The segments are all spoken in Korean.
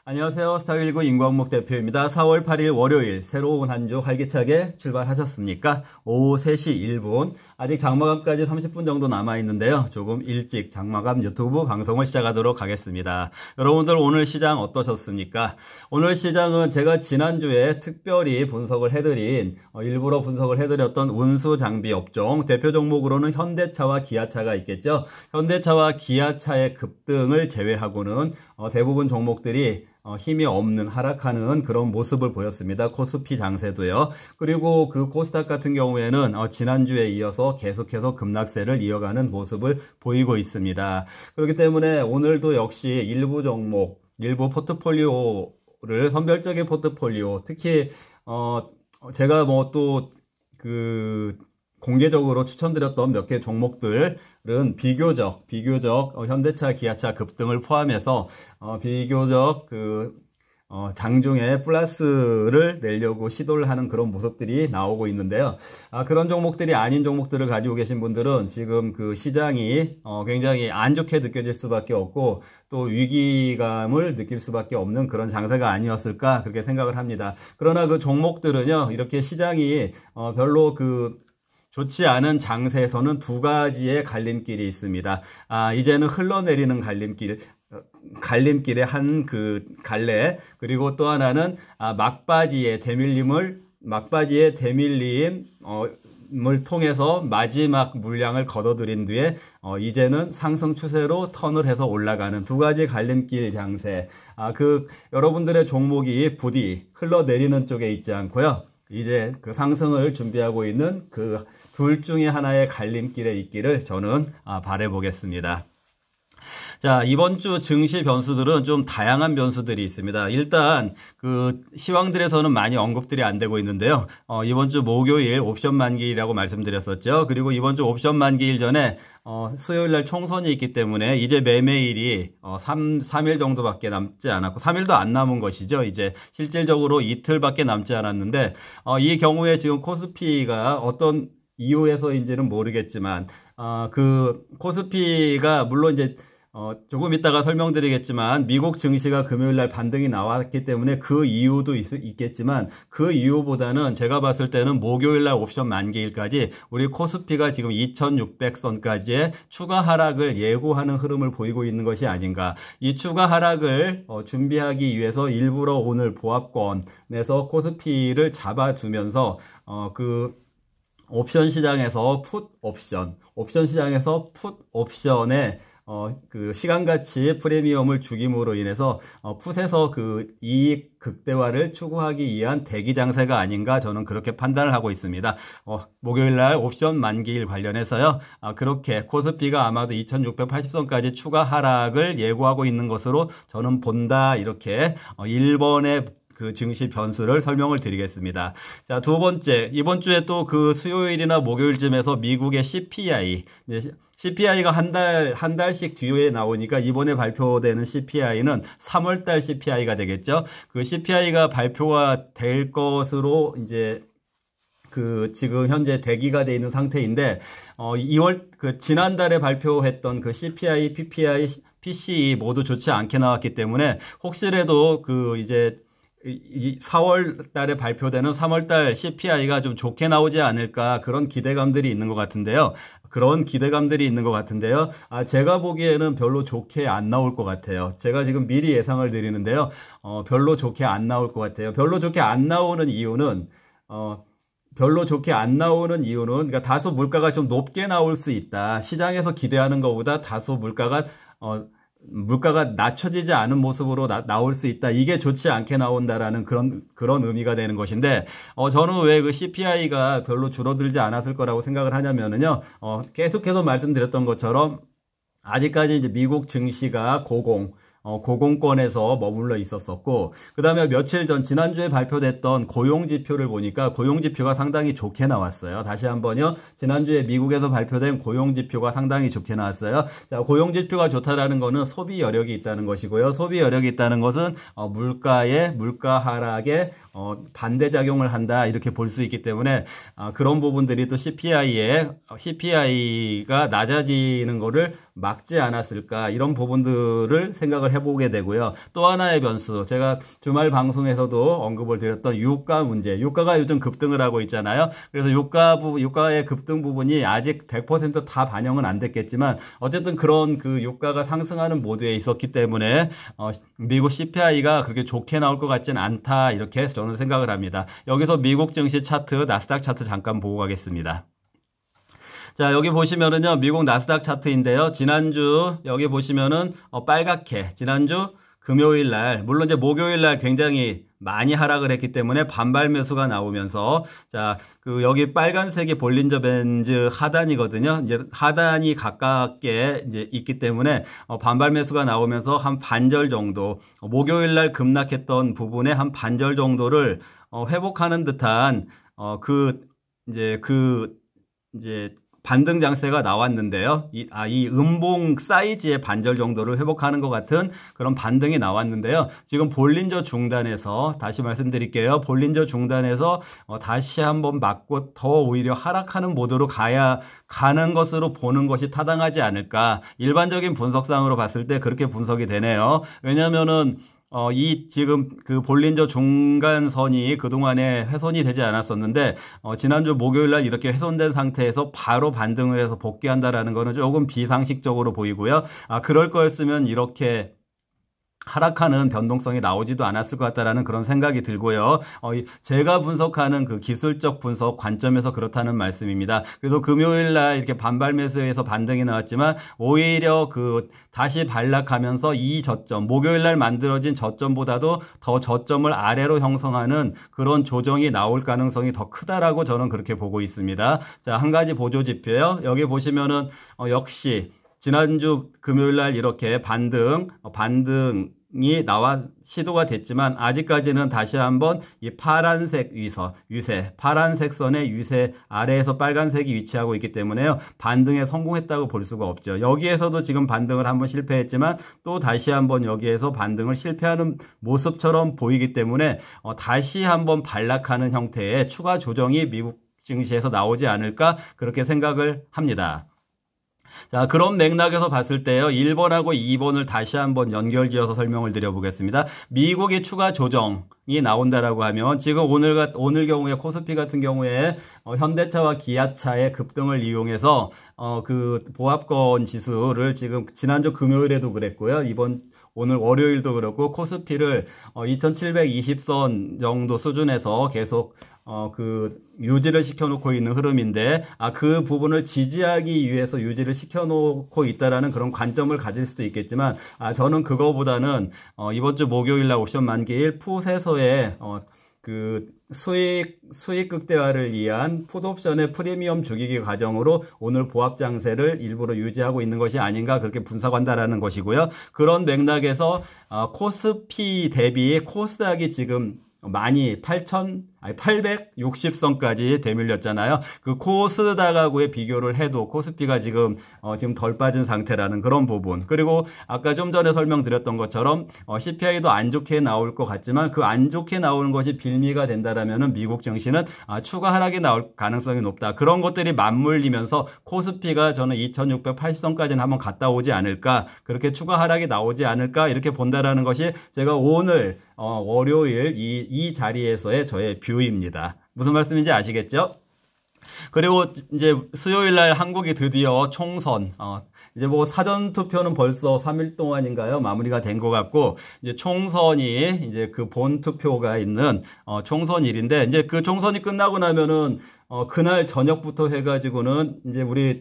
안녕하세요. 스타19 임광목 대표입니다. 4월 8일 월요일 새로운 한 주 활기차게 출발하셨습니까? 오후 3시 1분 아직 장마감까지 30분 정도 남아있는데요. 조금 일찍 장마감 유튜브 방송을 시작하도록 하겠습니다. 여러분들 오늘 시장 어떠셨습니까? 오늘 시장은 제가 지난주에 특별히 분석을 해드린 일부러 분석을 해드렸던 운수장비 업종 대표 종목으로는 현대차와 기아차가 있겠죠. 현대차와 기아차의 급등을 제외하고는 대부분 종목들이 힘이 없는 하락하는 그런 모습을 보였습니다. 코스피 장세도요. 그리고 그 코스닥 같은 경우에는 지난주에 이어서 계속해서 급락세를 이어가는 모습을 보이고 있습니다. 그렇기 때문에 오늘도 역시 일부 종목, 일부 포트폴리오를 선별적인 포트폴리오, 특히 제가 공개적으로 추천드렸던 몇 개 종목들은 비교적 현대차, 기아차 급등을 포함해서 비교적 장중에 플러스를 내려고 시도를 하는 그런 모습들이 나오고 있는데요. 그런 종목들이 아닌 종목들을 가지고 계신 분들은 지금 그 시장이 굉장히 안 좋게 느껴질 수밖에 없고 또 위기감을 느낄 수밖에 없는 그런 장세가 아니었을까 그렇게 생각을 합니다. 그러나 그 종목들은요, 이렇게 시장이 별로 좋지 않은 장세에서는 두 가지의 갈림길이 있습니다. 이제는 흘러내리는 갈림길의 한 갈래, 그리고 또 하나는 막바지의 대밀림을 통해서 마지막 물량을 걷어들인 뒤에 이제는 상승 추세로 턴을 해서 올라가는 두 가지 갈림길 장세. 여러분들의 종목이 부디 흘러내리는 쪽에 있지 않고요, 이제 그 상승을 준비하고 있는 둘 중에 하나의 갈림길에 있기를 저는 바라보겠습니다. 자, 이번 주 증시 변수들은 좀 다양한 변수들이 있습니다. 일단 시황들에서는 많이 언급들이 안 되고 있는데요. 이번 주 목요일 옵션 만기일이라고 말씀드렸었죠. 그리고 이번 주 옵션 만기일 전에 수요일 날 총선이 있기 때문에 이제 매매일이 3일 정도밖에 남지 않았고, 3일도 안 남은 것이죠. 이제 실질적으로 이틀밖에 남지 않았는데, 이 경우에 지금 코스피가 어떤 이유에서인지는 모르겠지만, 코스피가 물론 이제 조금 이따가 설명드리겠지만 미국 증시가 금요일날 반등이 나왔기 때문에 그 이유도 있겠지만, 그 이유보다는 제가 봤을 때는 목요일날 옵션 만기일까지 우리 코스피가 지금 2600선까지의 추가 하락을 예고하는 흐름을 보이고 있는 것이 아닌가. 이 추가 하락을 준비하기 위해서 일부러 오늘 보합권에서 코스피를 잡아두면서 옵션 시장에서 옵션 시장에서 풋 옵션에 시간가치 프리미엄을 죽임으로 인해서 풋에서 이익 극대화를 추구하기 위한 대기 장세가 아닌가, 저는 그렇게 판단을 하고 있습니다. 목요일날 옵션 만기일 관련해서요, 그렇게 코스피가 아마도 2680선까지 추가 하락을 예고하고 있는 것으로 저는 본다, 이렇게 1번의 증시 변수를 설명을 드리겠습니다. 자, 두 번째, 이번 주에 또 수요일이나 목요일쯤에서 미국의 CPI가 한 달씩 뒤에 나오니까 이번에 발표되는 CPI는 3월달 CPI가 되겠죠. 그 CPI가 발표가 될 것으로 이제 지금 현재 대기가 돼 있는 상태인데, 지난달에 발표했던 CPI, PPI, PCE 모두 좋지 않게 나왔기 때문에 혹시라도 이제 4월 달에 발표되는 3월 달 CPI가 좀 좋게 나오지 않을까, 그런 기대감들이 있는 것 같은데요. 제가 보기에는 별로 좋게 안 나올 것 같아요. 제가 지금 미리 예상을 드리는데요. 별로 좋게 안 나올 것 같아요. 별로 좋게 안 나오는 이유는, 그러니까 다소 물가가 좀 높게 나올 수 있다. 시장에서 기대하는 것보다 다소 물가가 낮춰지지 않은 모습으로 나올 수 있다. 이게 좋지 않게 나온다라는 그런 의미가 되는 것인데, 저는 왜 CPI가 별로 줄어들지 않았을 거라고 생각을 하냐면은요, 계속해서 말씀드렸던 것처럼 아직까지 이제 미국 증시가 고공권에서 머물러 있었었고, 그 다음에 며칠 전 지난주에 발표됐던 고용지표를 보니까 고용지표가 상당히 좋게 나왔어요. 다시 한번요, 지난주에 미국에서 발표된 고용지표가 상당히 좋게 나왔어요. 자, 고용지표가 좋다라는 것은 소비 여력이 있다는 것이고요. 소비 여력이 있다는 것은 물가 하락에 반대작용을 한다, 이렇게 볼 수 있기 때문에 그런 부분들이 또 CPI가 낮아지는 거를 막지 않았을까, 이런 부분들을 생각을 생각을 해보게 되고요. 또 하나의 변수, 제가 주말 방송에서도 언급을 드렸던 유가 문제. 유가가 요즘 급등을 하고 있잖아요. 그래서 유가의 급등 부분이 아직 100% 다 반영은 안 됐겠지만 어쨌든 그런 그 유가가 상승하는 모드에 있었기 때문에 미국 CPI가 그렇게 좋게 나올 것 같지는 않다, 이렇게 저는 생각을 합니다. 여기서 미국 증시 차트, 나스닥 차트 잠깐 보고 가겠습니다. 자, 여기 보시면은요, 미국 나스닥 차트인데요. 지난주, 여기 보시면은, 빨갛게, 지난주 금요일 날, 물론 이제 목요일 날 굉장히 많이 하락을 했기 때문에 반발 매수가 나오면서, 자, 여기 빨간색이 볼린저 밴드 하단이거든요. 이제 하단이 가깝게 이제 있기 때문에, 반발 매수가 나오면서 한 반절 정도, 목요일 날 급락했던 부분의 한 반절 정도를, 회복하는 듯한, 이제 반등 장세가 나왔는데요. 이 음봉 사이즈의 반절 정도를 회복하는 것 같은 그런 반등이 나왔는데요. 지금 볼린저 중단에서, 다시 말씀드릴게요. 볼린저 중단에서 다시 한번 맞고 더 오히려 하락하는 모드로 가는 것으로 보는 것이 타당하지 않을까. 일반적인 분석상으로 봤을 때 그렇게 분석이 되네요. 왜냐면은 지금 그 볼린저 중간선이 그동안에 훼손이 되지 않았었는데, 지난주 목요일 날 이렇게 훼손된 상태에서 바로 반등을 해서 복귀한다라는 거는 조금 비상식적으로 보이고요. 그럴 거였으면 이렇게 하락하는 변동성이 나오지도 않았을 것 같다라는 그런 생각이 들고요. 제가 분석하는 그 기술적 분석 관점에서 그렇다는 말씀입니다. 그래서 금요일 날 이렇게 반발 매수에서 반등이 나왔지만 오히려 다시 반락하면서 이 저점, 목요일 날 만들어진 저점보다도 더 저점을 아래로 형성하는 그런 조정이 나올 가능성이 더 크다라고 저는 그렇게 보고 있습니다. 자, 한 가지 보조 지표요. 여기 보시면은 역시 지난주 금요일 날 이렇게 반등이 시도가 됐지만 아직까지는 다시 한번 이 파란색 유세, 파란색 선의 유세 아래에서 빨간색이 위치하고 있기 때문에요. 반등에 성공했다고 볼 수가 없죠. 여기에서도 지금 반등을 한번 실패했지만 또 다시 한번 여기에서 반등을 실패하는 모습처럼 보이기 때문에 다시 한번 반락하는 형태의 추가 조정이 미국 증시에서 나오지 않을까, 그렇게 생각을 합니다. 자, 그런 맥락에서 봤을 때요, 1번하고 2번을 다시 한번 연결지어서 설명을 드려보겠습니다. 미국의 추가 조정이 나온다라고 하면, 지금 오늘 경우에 코스피 같은 경우에 현대차와 기아차의 급등을 이용해서 보합권 지수를 지금 지난주 금요일에도 그랬고요, 오늘 월요일도 그렇고 코스피를 2720선 정도 수준에서 계속 유지를 시켜놓고 있는 흐름인데, 그 부분을 지지하기 위해서 유지를 시켜놓고 있다라는 그런 관점을 가질 수도 있겠지만, 저는 그거보다는, 이번 주 목요일 날 옵션 만기일 풋에서의, 수익 극대화를 위한 풋옵션의 프리미엄 죽이기 과정으로 오늘 보합 장세를 일부러 유지하고 있는 것이 아닌가, 그렇게 분석한다라는 것이고요. 그런 맥락에서, 코스피 대비 코스닥이 지금 많이 860선까지 되밀렸잖아요. 그 코스닥하고의 비교를 해도 코스피가 지금 덜 빠진 상태라는 그런 부분. 그리고 아까 좀 전에 설명드렸던 것처럼 CPI도 안 좋게 나올 것 같지만 그 안 좋게 나오는 것이 빌미가 된다라면은 미국 증시는 추가 하락이 나올 가능성이 높다. 그런 것들이 맞물리면서 코스피가 저는 2680선까지는 한번 갔다 오지 않을까, 그렇게 추가 하락이 나오지 않을까, 이렇게 본다라는 것이 제가 오늘 월요일 이 자리에서의 저의 뷰입니다. 무슨 말씀인지 아시겠죠? 그리고 이제 수요일 날 한국이 드디어 총선, 이제 뭐 사전 투표는 벌써 3일 동안인가요? 마무리가 된 것 같고, 이제 총선이 이제 그 본 투표가 있는 총선일인데, 이제 그 총선이 끝나고 나면은 그날 저녁부터 해가지고는 이제 우리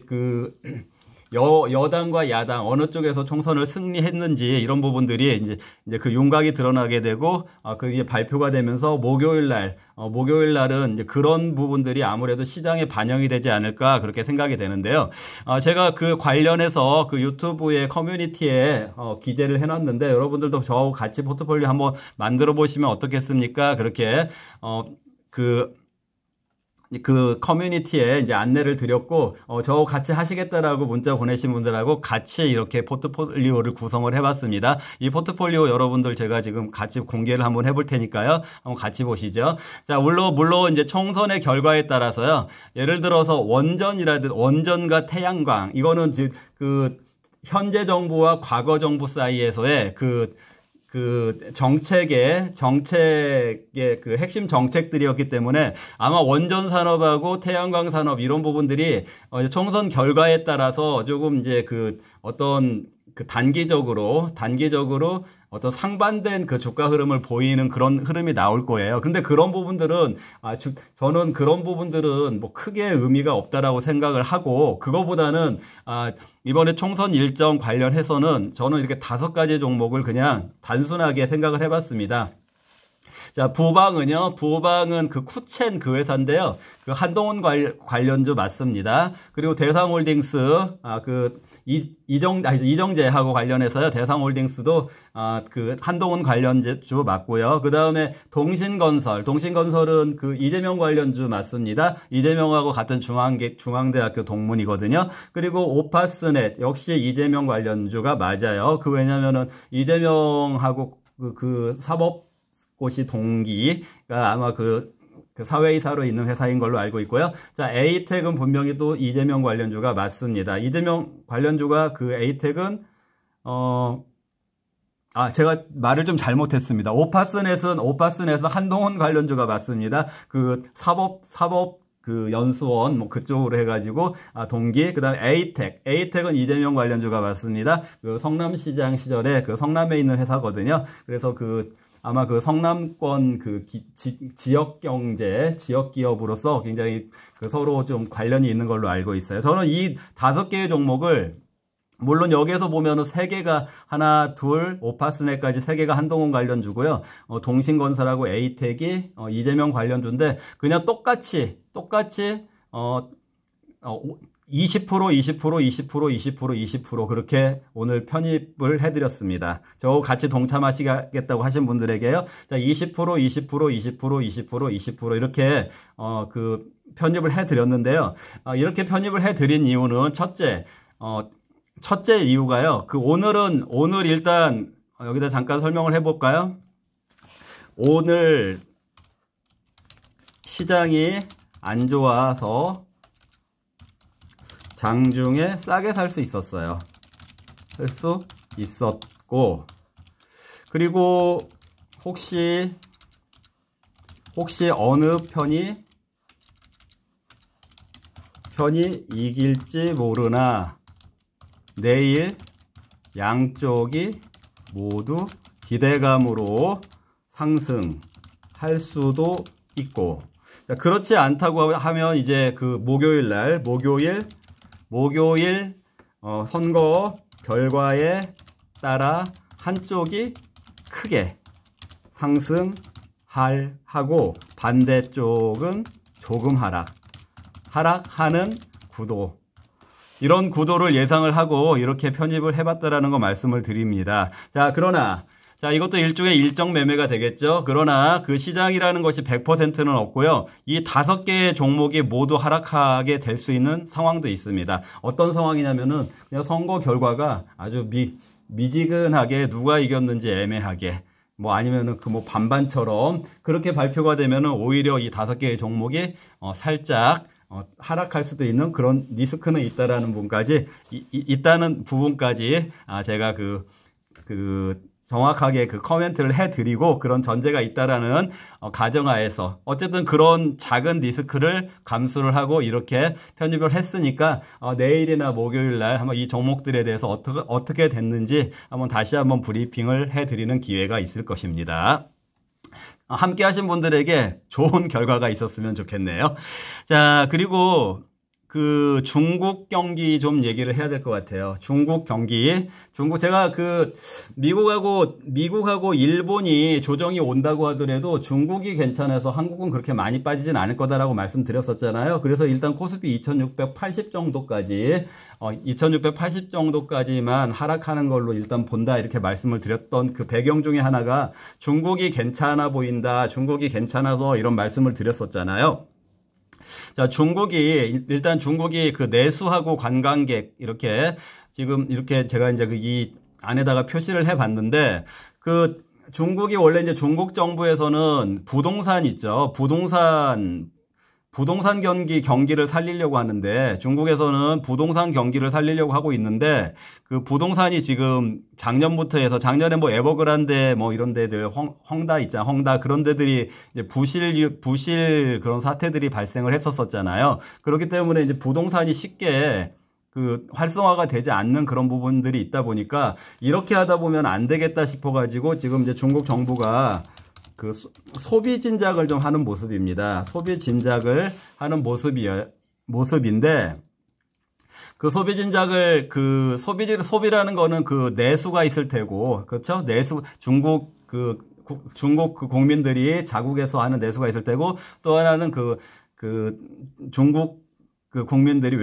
여당과 야당 어느 쪽에서 총선을 승리했는지 이런 부분들이 이제 그 윤곽이 드러나게 되고, 그게 발표가 되면서 목요일 날은 이제 그런 부분들이 아무래도 시장에 반영이 되지 않을까, 그렇게 생각이 되는데요. 제가 그 관련해서 그 유튜브의 커뮤니티에 기재를 해놨는데, 여러분들도 저하고 같이 포트폴리오 한번 만들어 보시면 어떻겠습니까? 그렇게 그 커뮤니티에 이제 안내를 드렸고, 저하고 같이 하시겠다라고 문자 보내신 분들하고 같이 이렇게 포트폴리오를 구성을 해봤습니다. 이 포트폴리오 여러분들 제가 지금 같이 공개를 한번 해볼 테니까요. 한번 같이 보시죠. 자, 물론 이제 총선의 결과에 따라서요. 예를 들어서 원전과 태양광, 이거는 현재 정부와 과거 정부 사이에서의 정책의 그 핵심 정책들이었기 때문에 아마 원전 산업하고 태양광 산업 이런 부분들이 총선 결과에 따라서 조금 이제 단기적으로 어떤 상반된 그 주가 흐름을 보이는 그런 흐름이 나올 거예요. 근데 그런 부분들은 저는 그런 부분들은 뭐 크게 의미가 없다라고 생각을 하고, 그거보다는 이번에 총선 일정 관련해서는 저는 이렇게 5가지 종목을 그냥 단순하게 생각을 해봤습니다. 자, 부방은요. 부방은 그 쿠첸 그 회사인데요. 그 한동훈 관련주 맞습니다. 그리고 대상홀딩스 이정재하고 관련해서요. 대상홀딩스도 그 한동훈 관련주 맞고요. 그 다음에 동신건설은 그 이재명 관련주 맞습니다. 이재명하고 같은 중앙대학교 동문이거든요. 그리고 오파스넷 역시 이재명 관련주가 맞아요. 왜냐면은 이재명하고 그 사법고시 동기가 아마 그 사회이사로 있는 회사인 걸로 알고 있고요. 자, 에이텍은 분명히 또 이재명 관련주가 맞습니다. 이재명 관련주가 그 에이텍은 제가 말을 좀 잘못했습니다. 오파스넷은 한동훈 관련주가 맞습니다. 그 사법 그 연수원 뭐 그쪽으로 해가지고 동기. 그다음에 에이텍은 이재명 관련주가 맞습니다. 그 성남시장 시절에 그 성남에 있는 회사거든요. 그래서 아마 그 성남권 지역 경제, 지역 기업으로서 굉장히 서로 좀 관련이 있는 걸로 알고 있어요. 저는 이 5개의 종목을, 물론 여기에서 보면은 3개가 하나, 둘, 오파스넷까지 3개가 한동훈 관련주고요. 동신건설하고 에이텍이 이재명 관련주인데, 그냥 똑같이 20% 그렇게 오늘 편입을 해드렸습니다. 저 같이 동참하시겠다고 하신 분들에게요. 자, 20% 이렇게 편입을 해드렸는데요. 이렇게 편입을 해드린 이유는 첫째 이유가요. 오늘 일단 여기다 잠깐 설명을 해볼까요? 오늘 시장이 안 좋아서 장중에 싸게 살 수 있었어요. 살 수 있었고, 그리고 혹시 어느 편이 이길지 모르나 내일 양쪽이 모두 기대감으로 상승할 수도 있고, 그렇지 않다고 하면 이제 목요일 선거 결과에 따라 한쪽이 크게 상승하고 반대쪽은 조금 하락하는 구도, 이런 구도를 예상을 하고 이렇게 편입을 해봤다라는 거 말씀을 드립니다. 자, 이것도 일종의 일정 매매가 되겠죠. 그러나 그 시장이라는 것이 100%는 없고요. 이 5개의 종목이 모두 하락하게 될 수 있는 상황도 있습니다. 어떤 상황이냐면은 그냥 선거 결과가 아주 미지근하게 누가 이겼는지 애매하게, 아니면은 반반처럼 그렇게 발표가 되면은 오히려 이 5개의 종목이 살짝 하락할 수도 있는 그런 리스크는 있다는 부분까지 제가 정확하게 커멘트를 해드리고, 그런 전제가 있다라는 가정하에서 어쨌든 그런 작은 리스크를 감수를 하고 이렇게 편입을 했으니까 내일이나 목요일 날 한번 이 종목들에 대해서 어떻게 됐는지 다시 한번 브리핑을 해드리는 기회가 있을 것입니다. 함께 하신 분들에게 좋은 결과가 있었으면 좋겠네요. 자, 그리고 중국 경기 좀 얘기를 해야 될 것 같아요. 중국 경기. 제가 미국하고 일본이 조정이 온다고 하더라도 중국이 괜찮아서 한국은 그렇게 많이 빠지진 않을 거다라고 말씀드렸었잖아요. 그래서 일단 코스피 2680 정도까지만 하락하는 걸로 일단 본다, 이렇게 말씀을 드렸던 그 배경 중에 하나가 중국이 괜찮아 보인다, 중국이 괜찮아서 이런 말씀을 드렸었잖아요. 자, 중국이 그 내수하고 관광객 이렇게 제가 이제 이 안에다가 표시를 해 봤는데, 중국이 원래 이제 중국 정부에서는 부동산 있죠. 부동산 경기를 살리려고 하는데, 중국에서는 부동산 경기를 살리려고 하고 있는데, 그 부동산이 지금 작년부터 해서, 작년에 뭐 에버그란데 뭐 이런 데들, 헝다 있잖아, 헝다 그런 데들이 이제 부실 그런 사태들이 발생을 했었잖아요. 그렇기 때문에 이제 부동산이 쉽게 그 활성화가 되지 않는 그런 부분들이 있다 보니까, 이렇게 하다 보면 안 되겠다 싶어가지고 지금 이제 중국 정부가 그 소비 진작을 좀 하는 모습입니다. 소비 진작을 하는 모습인데, 그 소비 진작을, 소비라는 거는 그 내수가 있을 테고, 그렇죠? 중국 그 국민들이 자국에서 하는 내수가 있을 테고, 또 하나는 중국 그 국민들이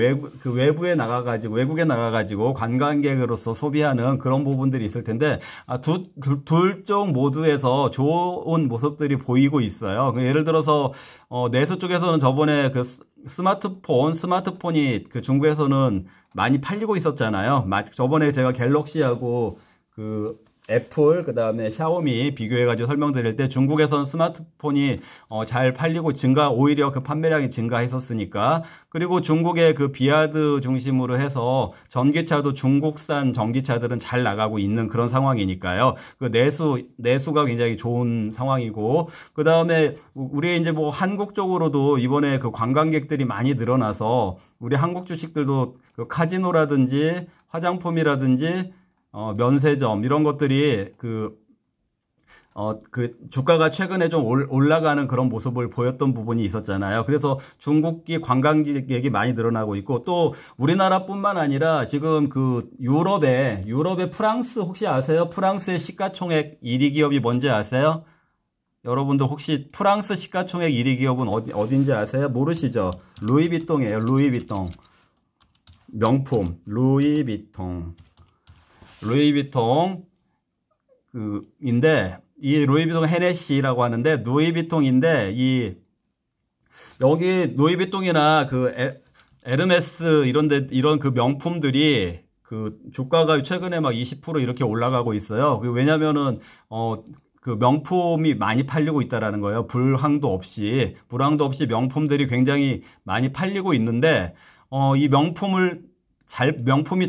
외국에 나가가지고 관광객으로서 소비하는 그런 부분들이 있을 텐데, 둘 쪽 모두에서 좋은 모습들이 보이고 있어요. 예를 들어서, 내수 쪽에서는 저번에 그 스마트폰이 그 중국에서는 많이 팔리고 있었잖아요. 저번에 제가 갤럭시하고 애플, 그 다음에 샤오미 비교해가지고 설명드릴 때 중국에서는 스마트폰이 잘 팔리고 오히려 그 판매량이 증가했었으니까. 그리고 중국의 그 비아드 중심으로 해서 전기차도 중국산 전기차들은 잘 나가고 있는 그런 상황이니까요. 그 내수가 굉장히 좋은 상황이고, 그 다음에 우리 이제 뭐 한국 쪽으로도 이번에 그 관광객들이 많이 늘어나서 우리 한국 주식들도 그 카지노라든지 화장품이라든지 면세점, 이런 것들이 주가가 최근에 좀 올라가는 그런 모습을 보였던 부분이 있었잖아요. 그래서 중국이 관광객이 많이 늘어나고 있고, 또 우리나라뿐만 아니라 지금 유럽의 프랑스 혹시 아세요? 프랑스의 시가총액 1위 기업이 뭔지 아세요? 여러분들 혹시 프랑스 시가총액 1위 기업은 어딘지 아세요? 모르시죠? 루이비통이에요. 루이비통. 명품. 루이비통인데, 이 루이비통 헤네시라고 하는데, 루이비통인데, 여기 루이비통이나 에르메스 이런 그 명품들이 주가가 최근에 막 20% 이렇게 올라가고 있어요. 왜냐면은, 그 명품이 많이 팔리고 있다라는 거예요. 불황도 없이 명품들이 굉장히 많이 팔리고 있는데, 이 명품이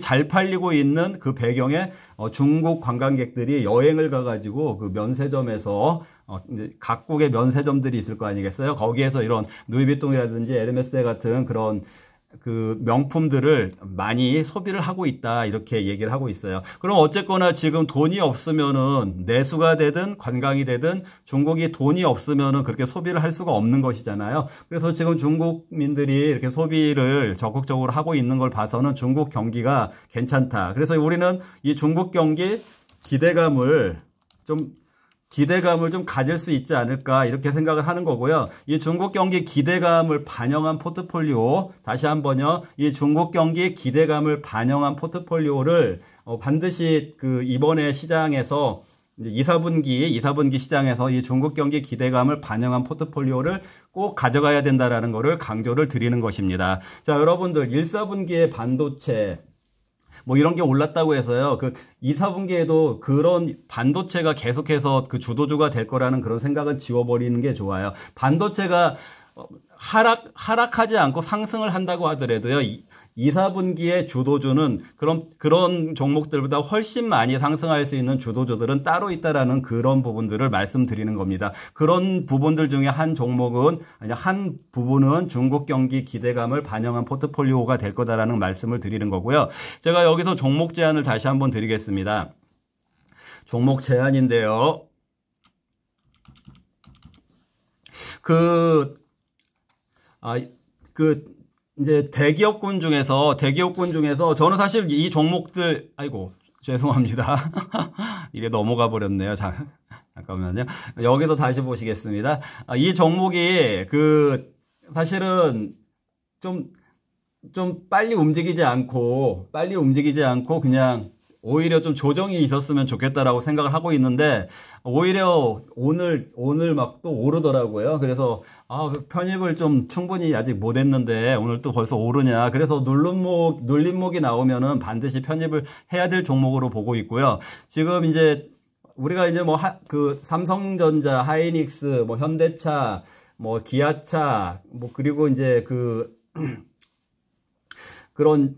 잘 팔리고 있는 그 배경에 중국 관광객들이 여행을 가가지고 그 면세점에서 이제 각국의 면세점들이 있을 거 아니겠어요? 거기에서 이런 누이비통이라든지 에르메스 같은 그런 그 명품들을 많이 소비를 하고 있다, 이렇게 얘기를 하고 있어요. 그럼 어쨌거나 지금 돈이 없으면은, 내수가 되든 관광이 되든 중국이 돈이 없으면은 그렇게 소비를 할 수가 없는 것이잖아요. 그래서 지금 중국민들이 이렇게 소비를 적극적으로 하고 있는 걸 봐서는 중국 경기가 괜찮다. 그래서 우리는 이 중국 경기 기대감을 좀 가질 수 있지 않을까, 이렇게 생각을 하는 거고요. 이 중국 경기 기대감을 반영한 포트폴리오, 다시 한번요. 이 중국 경기 기대감을 반영한 포트폴리오를 반드시 이번에 시장에서 2, 4분기 시장에서 이 중국 경기 기대감을 반영한 포트폴리오를 꼭 가져가야 된다라는 거를 강조를 드리는 것입니다. 자, 여러분들 1, 4분기에 반도체 뭐 이런 게 올랐다고 해서요. 2, 4분기에도 그런 반도체가 계속해서 주도주가 될 거라는 그런 생각은 지워버리는 게 좋아요. 반도체가 하락하지 않고 상승을 한다고 하더라도요. 2, 4분기의 주도주는 그런 종목들보다 훨씬 많이 상승할 수 있는 주도주들은 따로 있다라는 그런 부분들을 말씀드리는 겁니다. 그런 부분들 중에 한 부분은 중국 경기 기대감을 반영한 포트폴리오가 될 거다라는 말씀을 드리는 거고요. 제가 여기서 종목 제안을 다시 한번 드리겠습니다. 종목 제안인데요. 이제 대기업군 중에서 저는 사실 이 종목들, 아이고 죄송합니다. 이게 넘어가 버렸네요. 잠깐만요. 여기서 다시 보시겠습니다. 이 종목이 사실은 좀 빨리 움직이지 않고 그냥 오히려 좀 조정이 있었으면 좋겠다라고 생각을 하고 있는데, 오히려 오늘 막 또 오르더라고요. 그래서 편입을 좀 충분히 아직 못 했는데 오늘 또 벌써 오르냐. 그래서 눌림목이 나오면은 반드시 편입을 해야 될 종목으로 보고 있고요. 지금 이제 우리가 이제 삼성전자, 하이닉스, 현대차, 뭐 기아차, 뭐 그리고 이제 그런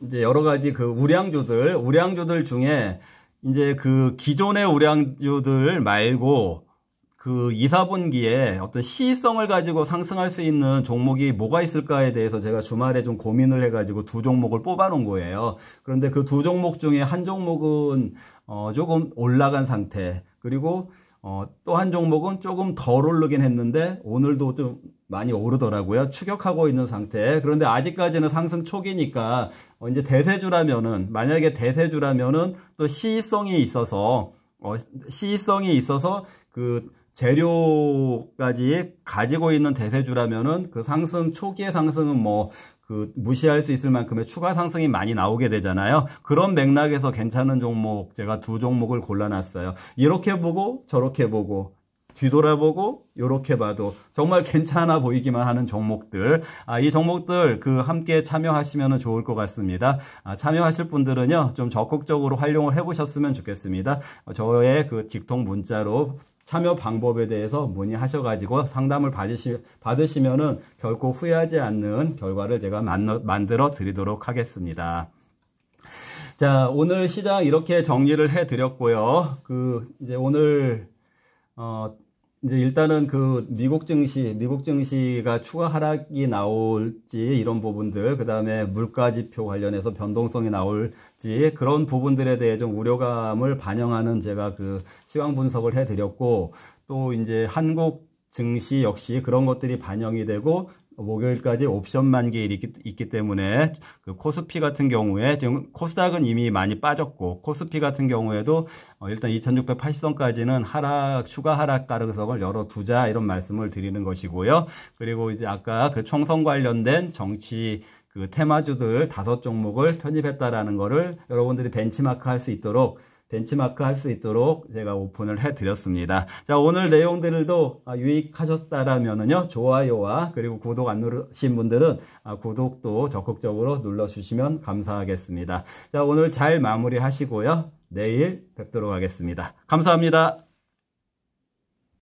이제 여러 가지 우량주들 중에 이제 기존의 우량주들 말고 2, 4분기에 어떤 시의성을 가지고 상승할 수 있는 종목이 뭐가 있을까에 대해서 제가 주말에 좀 고민을 해가지고 2종목을 뽑아 놓은 거예요. 그런데 그 2종목 중에 한 종목은 조금 올라간 상태, 그리고 또 한 종목은 조금 덜 오르긴 했는데 오늘도 좀 많이 오르더라고요. 추격하고 있는 상태. 그런데 아직까지는 상승 초기니까 이제 만약에 대세주라면은 또 시의성이 있어서 재료까지 가지고 있는 대세주라면은 상승 초기의 상승은 무시할 수 있을 만큼의 추가 상승이 많이 나오게 되잖아요. 그런 맥락에서 괜찮은 종목 제가 2종목을 골라놨어요. 이렇게 보고 저렇게 보고 뒤돌아보고 이렇게 봐도 정말 괜찮아 보이기만 하는 종목들, 이 종목들 함께 참여하시면 좋을 것 같습니다. 참여하실 분들은요 좀 적극적으로 활용을 해보셨으면 좋겠습니다. 저의 직통 문자로 참여 방법에 대해서 문의하셔가지고 상담을 받으시면은 결코 후회하지 않는 결과를 제가 만들어 드리도록 하겠습니다. 자, 오늘 시장 이렇게 정리를 해 드렸고요. 이제 오늘 이제 일단은 미국 증시가 추가 하락이 나올지 이런 부분들, 그 다음에 물가 지표 관련해서 변동성이 나올지 그런 부분들에 대해 좀 우려감을 반영하는 제가 시황 분석을 해드렸고, 또 이제 한국 증시 역시 그런 것들이 반영이 되고 목요일까지 옵션 만기일이 있기 때문에 코스피 같은 경우에 지금 코스닥은 이미 많이 빠졌고 코스피 같은 경우에도 일단 2680선까지는 추가 하락 가능성을 열어두자 이런 말씀을 드리는 것이고요. 그리고 이제 아까 총선 관련된 정치 테마주들 5종목을 편입했다라는 거를 여러분들이 벤치마크 할 수 있도록 제가 오픈을 해드렸습니다. 자, 오늘 내용들도 유익하셨다라면은요, 좋아요와 그리고 구독 안 누르신 분들은 구독도 적극적으로 눌러주시면 감사하겠습니다. 자, 오늘 잘 마무리하시고요. 내일 뵙도록 하겠습니다. 감사합니다.